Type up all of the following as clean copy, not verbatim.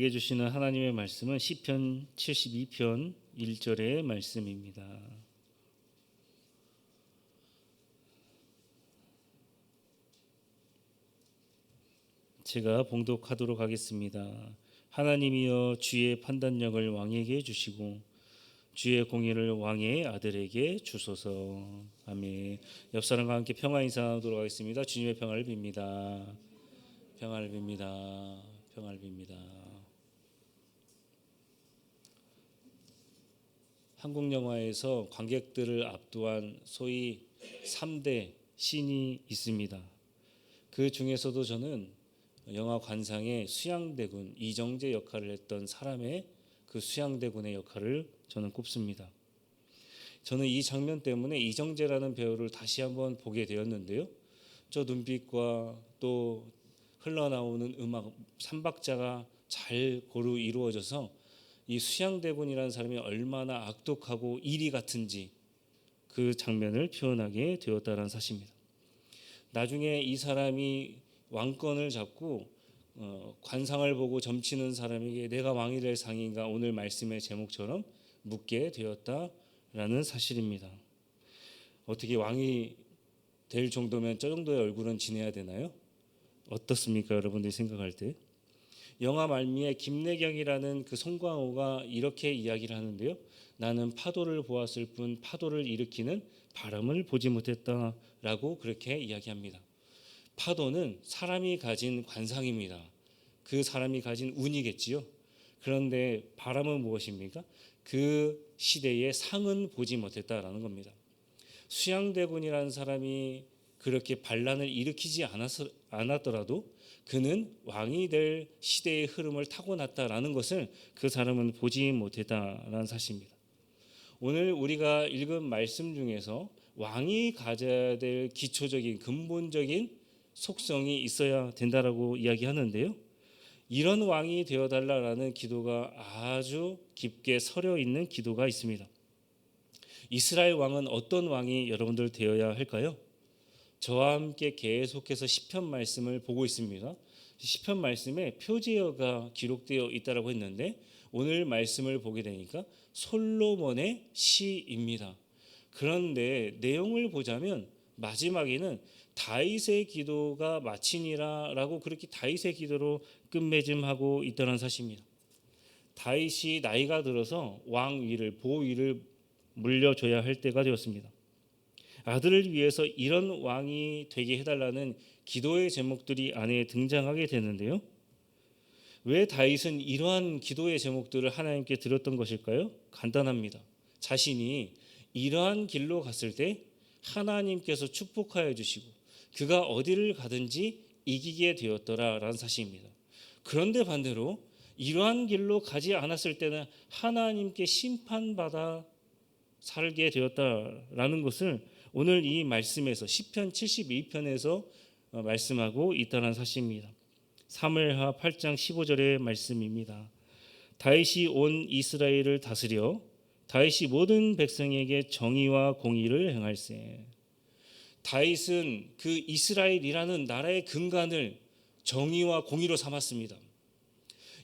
우리에게 주시는 하나님의 말씀은 시편 72편 1절의 말씀입니다. 제가 봉독하도록 하겠습니다. 하나님이여, 주의 판단력을 왕에게 주시고 주의 공의를 왕의 아들에게 주소서. 아멘. 옆 사람과 함께 평화 인사하도록 하겠습니다. 주님의 평화를 빕니다. 평화를 빕니다. 평화를 빕니다. 한국 영화에서 관객들을 압도한 소위 3대 신이 있습니다. 그 중에서도 저는 영화 관상의 수양대군 이정재 역할을 했던 사람의 그 수양대군의 역할을 저는 꼽습니다. 저는 이 장면 때문에 이정재라는 배우를 다시 한번 보게 되었는데요. 저 눈빛과 또 흘러나오는 음악 3박자가 잘 고루 이루어져서 이 수양대군이라는 사람이 얼마나 악독하고 이리 같은지 그 장면을 표현하게 되었다는 사실입니다. 나중에 이 사람이 왕권을 잡고 관상을 보고 점치는 사람에게 내가 왕이 될 상인가, 오늘 말씀의 제목처럼 묻게 되었다라는 사실입니다. 어떻게 왕이 될 정도면 저 정도의 얼굴은 지내야 되나요? 어떻습니까, 여러분들이 생각할 때? 영화 말미에 김래경이라는 그 송강호가 이렇게 이야기를 하는데요. 나는 파도를 보았을 뿐 파도를 일으키는 바람을 보지 못했다라고 그렇게 이야기합니다. 파도는 사람이 가진 관상입니다. 그 사람이 가진 운이겠지요. 그런데 바람은 무엇입니까? 그 시대의 상은 보지 못했다라는 겁니다. 수양대군이라는 사람이 그렇게 반란을 일으키지 않았더라도 그는 왕이 될 시대의 흐름을 타고났다라는 것을 그 사람은 보지 못했다라는 사실입니다. 오늘 우리가 읽은 말씀 중에서 왕이 가져야 될 기초적인 근본적인 속성이 있어야 된다라고 이야기하는데요. 이런 왕이 되어달라라는 기도가 아주 깊게 서려 있는 기도가 있습니다. 이스라엘 왕은 어떤 왕이 여러분들 되어야 할까요? 저와 함께 계속해서 시편 말씀을 보고 있습니다. 시편 말씀에 표제어가 기록되어 있다고 했는데 오늘 말씀을 보게 되니까 솔로몬의 시입니다. 그런데 내용을 보자면 마지막에는 다윗의 기도가 마치니라라고 그렇게 다윗의 기도로 끝맺음하고 있다는 사실입니다. 다윗이 나이가 들어서 왕위를 보위를 물려줘야 할 때가 되었습니다. 아들을 위해서 이런 왕이 되게 해달라는 기도의 제목들이 안에 등장하게 되는데요. 왜 다윗은 이러한 기도의 제목들을 하나님께 드렸던 것일까요? 간단합니다. 자신이 이러한 길로 갔을 때 하나님께서 축복하여 주시고 그가 어디를 가든지 이기게 되었더라라는 사실입니다. 그런데 반대로 이러한 길로 가지 않았을 때는 하나님께 심판받아 살게 되었다라는 것을 오늘 이 말씀에서 시편 72편에서 말씀하고 있다는 사실입니다. 사무엘하 8장 15절의 말씀입니다. 다윗이 온 이스라엘을 다스려 다윗이 모든 백성에게 정의와 공의를 행할세. 다윗은 그 이스라엘이라는 나라의 근간을 정의와 공의로 삼았습니다.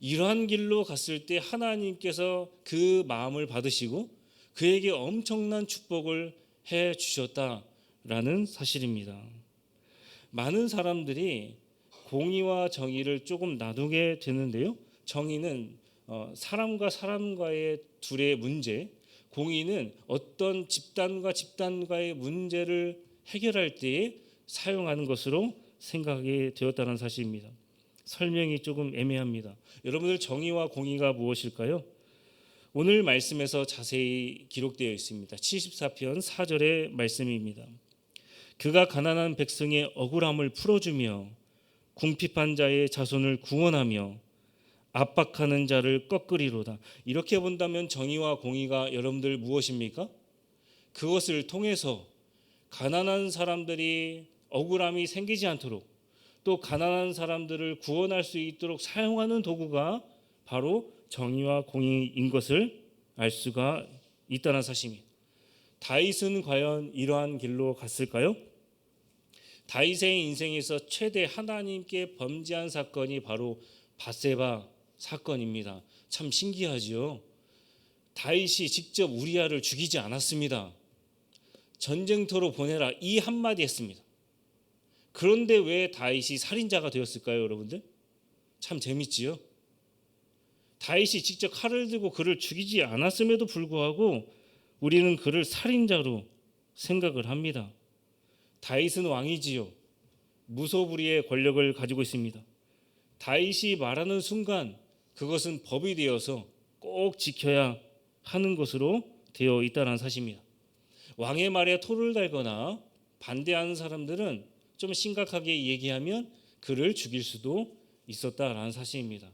이러한 길로 갔을 때 하나님께서 그 마음을 받으시고 그에게 엄청난 축복을 해 주셨다라는 사실입니다. 많은 사람들이 공의와 정의를 조금 나누게 되는데요. 정의는 사람과 사람과의 둘의 문제, 공의는 어떤 집단과 집단과의 문제를 해결할 때에 사용하는 것으로 생각이 되었다는 사실입니다. 설명이 조금 애매합니다. 여러분들, 정의와 공의가 무엇일까요? 오늘 말씀에서 자세히 기록되어 있습니다. 74편 4절의 말씀입니다. 그가 가난한 백성의 억울함을 풀어주며 궁핍한 자의 자손을 구원하며 압박하는 자를 꺾으리로다. 이렇게 본다면 정의와 공의가 여러분들 무엇입니까? 그것을 통해서 가난한 사람들이 억울함이 생기지 않도록 또 가난한 사람들을 구원할 수 있도록 사용하는 도구가 바로 정의와 공의인 것을 알 수가 있다는 사실입니다. 다윗은 과연 이러한 길로 갔을까요? 다윗의 인생에서 최대 하나님께 범죄한 사건이 바로 밧세바 사건입니다. 참 신기하지요. 다윗이 직접 우리아를 죽이지 않았습니다. 전쟁터로 보내라 이 한마디 했습니다. 그런데 왜 다윗이 살인자가 되었을까요, 여러분들? 참 재밌지요. 다윗이 직접 칼을 들고 그를 죽이지 않았음에도 불구하고 우리는 그를 살인자로 생각을 합니다. 다윗은 왕이지요. 무소불위의 권력을 가지고 있습니다. 다윗이 말하는 순간 그것은 법이 되어서 꼭 지켜야 하는 것으로 되어 있다는 사실입니다. 왕의 말에 토를 달거나 반대하는 사람들은 좀 심각하게 얘기하면 그를 죽일 수도 있었다라는 사실입니다.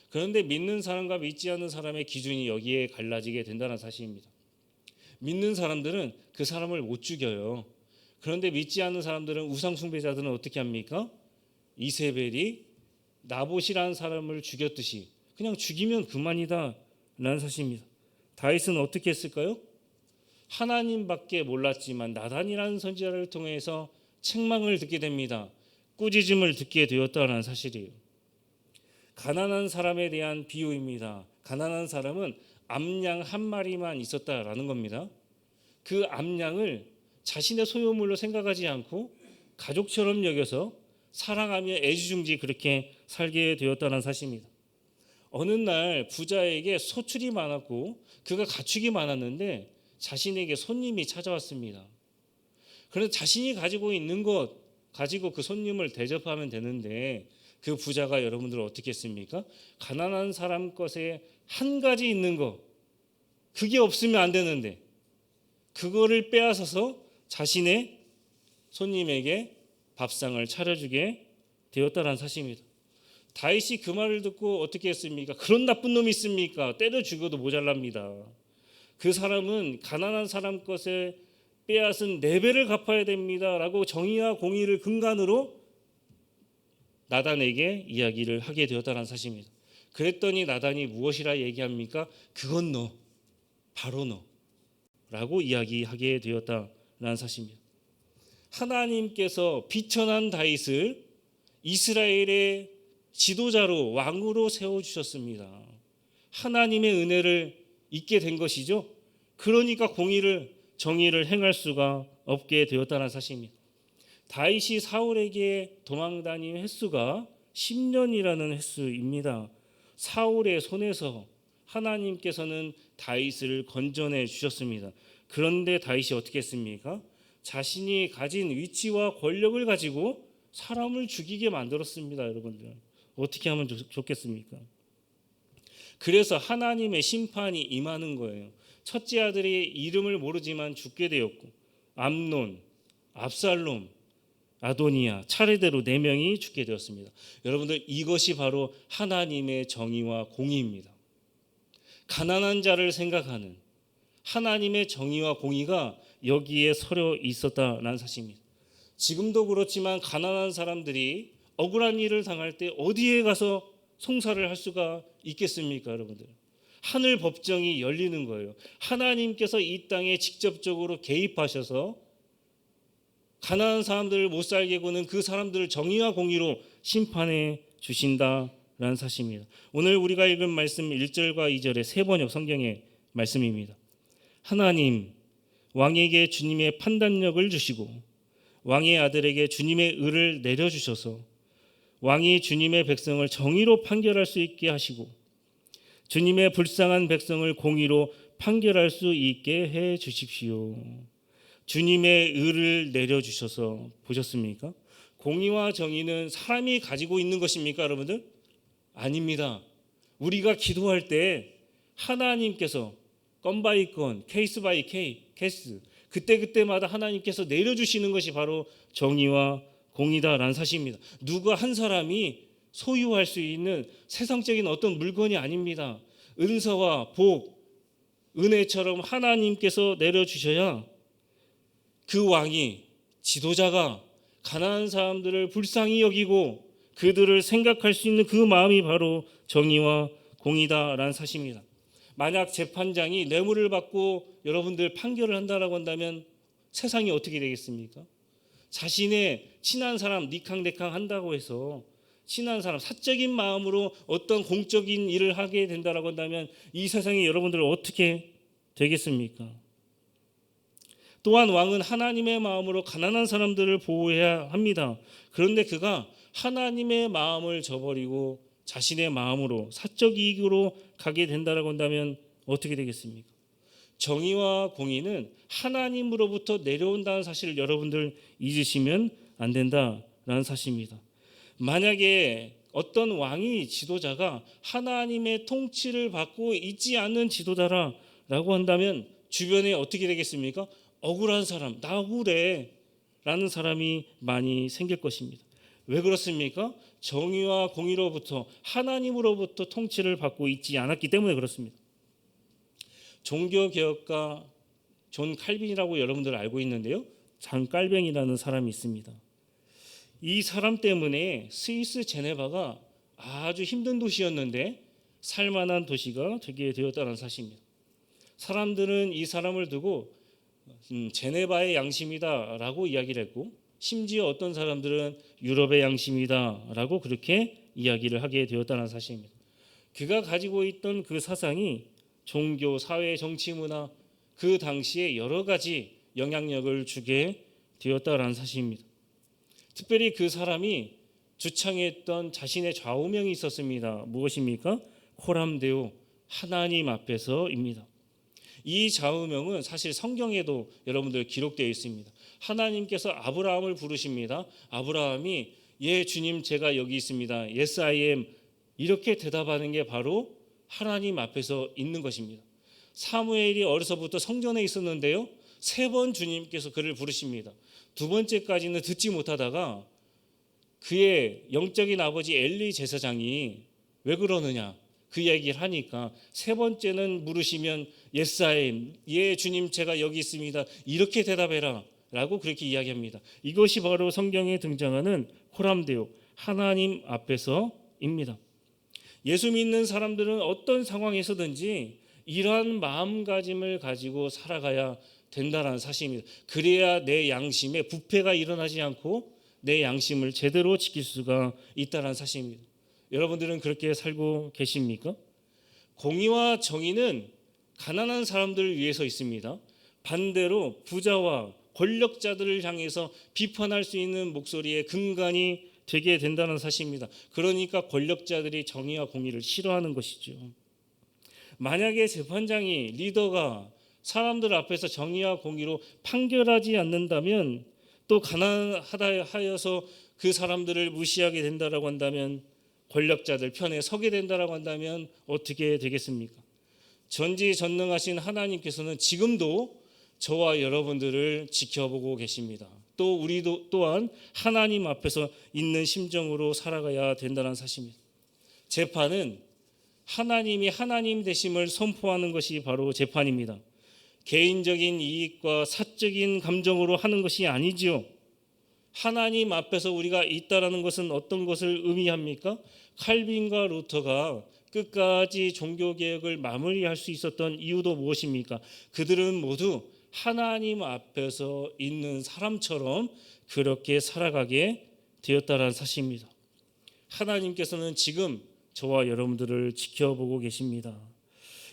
그런데 믿는 사람과 믿지 않는 사람의 기준이 여기에 갈라지게 된다는 사실입니다. 믿는 사람들은 그 사람을 못 죽여요. 그런데 믿지 않는 사람들은, 우상 숭배자들은 어떻게 합니까? 이세벨이 나봇이라는 사람을 죽였듯이 그냥 죽이면 그만이다 라는 사실입니다. 다윗은 어떻게 했을까요? 하나님밖에 몰랐지만 나단이라는 선지자를 통해서 책망을 듣게 됩니다. 꾸짖음을 듣게 되었다는 사실이에요. 가난한 사람에 대한 비유입니다. 가난한 사람은 암양 한 마리만 있었다라는 겁니다. 그 암양을 자신의 소유물로 생각하지 않고 가족처럼 여겨서 사랑하며 애지중지 그렇게 살게 되었다는 사실입니다. 어느 날 부자에게 소출이 많았고 그가 가축이 많았는데 자신에게 손님이 찾아왔습니다. 그런데 자신이 가지고 있는 것 가지고 그 손님을 대접하면 되는데 그 부자가 여러분들 어떻게 했습니까? 가난한 사람 것에 한 가지 있는 거, 그게 없으면 안 되는데 그거를 빼앗아서 자신의 손님에게 밥상을 차려주게 되었다는 사실입니다. 다윗이 그 말을 듣고 어떻게 했습니까? 그런 나쁜 놈이 있습니까? 때려 죽여도 모자랍니다. 그 사람은 가난한 사람 것에 빼앗은 4배를 갚아야 됩니다 라고 정의와 공의를 근간으로 나단에게 이야기를 하게 되었다는 사실입니다. 그랬더니 나단이 무엇이라 얘기합니까? 그건 너, 바로 너 라고 이야기하게 되었다는 사실입니다. 하나님께서 비천한 다윗을 이스라엘의 지도자로, 왕으로 세워주셨습니다. 하나님의 은혜를 잊게 된 것이죠. 그러니까 공의를, 정의를 행할 수가 없게 되었다는 사실입니다. 다윗이 사울에게 도망다닌 횟수가 10년이라는 횟수입니다. 사울의 손에서 하나님께서는 다윗을 건져내 주셨습니다. 그런데 다윗이 어떻게 했습니까? 자신이 가진 위치와 권력을 가지고 사람을 죽이게 만들었습니다. 여러분들 어떻게 하면 좋겠습니까? 그래서 하나님의 심판이 임하는 거예요. 첫째 아들이 이름을 모르지만 죽게 되었고 암논, 압살롬, 아도니아 차례대로 4명이 죽게 되었습니다. 여러분들 이것이 바로 하나님의 정의와 공의입니다. 가난한 자를 생각하는 하나님의 정의와 공의가 여기에 서려 있었다는 사실입니다. 지금도 그렇지만 가난한 사람들이 억울한 일을 당할 때 어디에 가서 송사를 할 수가 있겠습니까, 여러분들? 하늘 법정이 열리는 거예요. 하나님께서 이 땅에 직접적으로 개입하셔서 가난한 사람들을 못 살게 구는 그 사람들을 정의와 공의로 심판해 주신다라는 사실입니다. 오늘 우리가 읽은 말씀 1절과 2절의 세 번역 성경의 말씀입니다. 하나님, 왕에게 주님의 판단력을 주시고 왕의 아들에게 주님의 의를 내려주셔서 왕이 주님의 백성을 정의로 판결할 수 있게 하시고 주님의 불쌍한 백성을 공의로 판결할 수 있게 해 주십시오. 주님의 의를 내려주셔서 보셨습니까? 공의와 정의는 사람이 가지고 있는 것입니까, 여러분들? 아닙니다. 우리가 기도할 때 하나님께서 건 바이 건, 케이스 바이 케이스 그때마다 하나님께서 내려주시는 것이 바로 정의와 공의다라는 사실입니다. 누가 한 사람이 소유할 수 있는 세상적인 어떤 물건이 아닙니다. 은사와 복, 은혜처럼 하나님께서 내려주셔야 그 왕이, 지도자가 가난한 사람들을 불쌍히 여기고 그들을 생각할 수 있는 그 마음이 바로 정의와 공의다라는 사실입니다. 만약 재판장이 뇌물을 받고 여러분들 판결을 한다라고 한다면 세상이 어떻게 되겠습니까? 자신의 친한 사람 니캉네캉 한다고 해서 친한 사람, 사적인 마음으로 어떤 공적인 일을 하게 된다라고 한다면 이 세상에 여러분들 어떻게 되겠습니까? 또한 왕은 하나님의 마음으로 가난한 사람들을 보호해야 합니다. 그런데 그가 하나님의 마음을 저버리고 자신의 마음으로 사적 이익으로 가게 된다라고 한다면 어떻게 되겠습니까? 정의와 공의는 하나님으로부터 내려온다는 사실을 여러분들 잊으시면 안 된다라는 사실입니다. 만약에 어떤 왕이 지도자가 하나님의 통치를 받고 있지 않는 지도자라고 한다면 주변에 어떻게 되겠습니까? 억울한 사람, 나 억울해 라는 사람이 많이 생길 것입니다. 왜 그렇습니까? 정의와 공의로부터 하나님으로부터 통치를 받고 있지 않았기 때문에 그렇습니다. 종교개혁가 존 칼빈이라고 여러분들 알고 있는데요. 잔 깔뱅이라는 사람이 있습니다. 이 사람 때문에 스위스 제네바가 아주 힘든 도시였는데 살만한 도시가 되게 되었다는 사실입니다. 사람들은 이 사람을 두고 제네바의 양심이다라고 이야기를 했고, 심지어 어떤 사람들은 유럽의 양심이다라고 그렇게 이야기를 하게 되었다는 사실입니다. 그가 가지고 있던 그 사상이 종교, 사회, 정치, 문화 그 당시에 여러 가지 영향력을 주게 되었다는 사실입니다. 특별히 그 사람이 주창했던 자신의 좌우명이 있었습니다. 무엇입니까? 코람데오, 하나님 앞에서입니다. 이 좌우명은 사실 성경에도 여러분들 기록되어 있습니다. 하나님께서 아브라함을 부르십니다. 아브라함이 예 주님 제가 여기 있습니다. Yes I am 이렇게 대답하는 게 바로 하나님 앞에서 있는 것입니다. 사무엘이 어려서부터 성전에 있었는데요. 3번 주님께서 그를 부르십니다. 2번째까지는 듣지 못하다가 그의 영적인 아버지 엘리 제사장이 왜 그러느냐 그 이야기를 하니까 3번째는 물으시면 Yes I am, 예 주님 제가 여기 있습니다. 이렇게 대답해라 라고 그렇게 이야기합니다. 이것이 바로 성경에 등장하는 코람데오, 하나님 앞에서입니다. 예수 믿는 사람들은 어떤 상황에서든지 이러한 마음가짐을 가지고 살아가야 된다는 사실입니다. 그래야 내 양심에 부패가 일어나지 않고 내 양심을 제대로 지킬 수가 있다는 사실입니다. 여러분들은 그렇게 살고 계십니까? 공의와 정의는 가난한 사람들을 위해서 있습니다. 반대로 부자와 권력자들을 향해서 비판할 수 있는 목소리의 근간이 되게 된다는 사실입니다. 그러니까 권력자들이 정의와 공의를 싫어하는 것이죠. 만약에 재판장이 리더가 사람들 앞에서 정의와 공의로 판결하지 않는다면 또 가난하다 하여서 그 사람들을 무시하게 된다라고 한다면 권력자들 편에 서게 된다라고 한다면 어떻게 되겠습니까? 전지전능하신 하나님께서는 지금도 저와 여러분들을 지켜보고 계십니다. 또 우리도 또한 하나님 앞에서 있는 심정으로 살아가야 된다는 사실입니다. 재판은 하나님이 하나님 되심을 선포하는 것이 바로 재판입니다. 개인적인 이익과 사적인 감정으로 하는 것이 아니지요. 하나님 앞에서 우리가 있다라는 것은 어떤 것을 의미합니까? 칼빈과 루터가 끝까지 종교개혁을 마무리할 수 있었던 이유도 무엇입니까? 그들은 모두 하나님 앞에서 있는 사람처럼 그렇게 살아가게 되었다는 사실입니다. 하나님께서는 지금 저와 여러분들을 지켜보고 계십니다.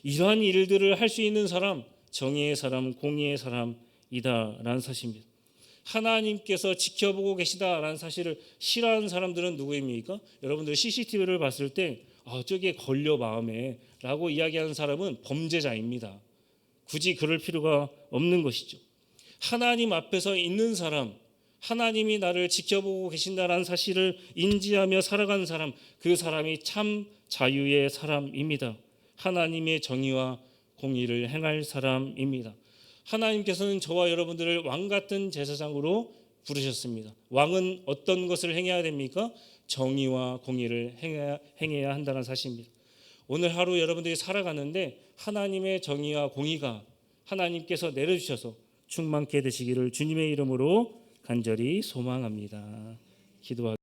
이러한 일들을 할 수 있는 사람, 정의의 사람, 공의의 사람이다라는 사실입니다. 하나님께서 지켜보고 계시다라는 사실을 싫어하는 사람들은 누구입니까? 여러분들 CCTV를 봤을 때 저게 걸려 마음에 라고 이야기하는 사람은 범죄자입니다. 굳이 그럴 필요가 없는 것이죠. 하나님 앞에서 있는 사람, 하나님이 나를 지켜보고 계신다라는 사실을 인지하며 살아가는 사람, 그 사람이 참 자유의 사람입니다. 하나님의 정의와 공의를 행할 사람입니다. 하나님께서는 저와 여러분들을 왕 같은 제사장으로 부르셨습니다. 왕은 어떤 것을 행해야 됩니까? 정의와 공의를 행해야 한다는 사실입니다. 오늘 하루 여러분들이 살아가는데 하나님의 정의와 공의가 하나님께서 내려주셔서 충만케 되시기를 주님의 이름으로 간절히 소망합니다. 기도하겠습니다.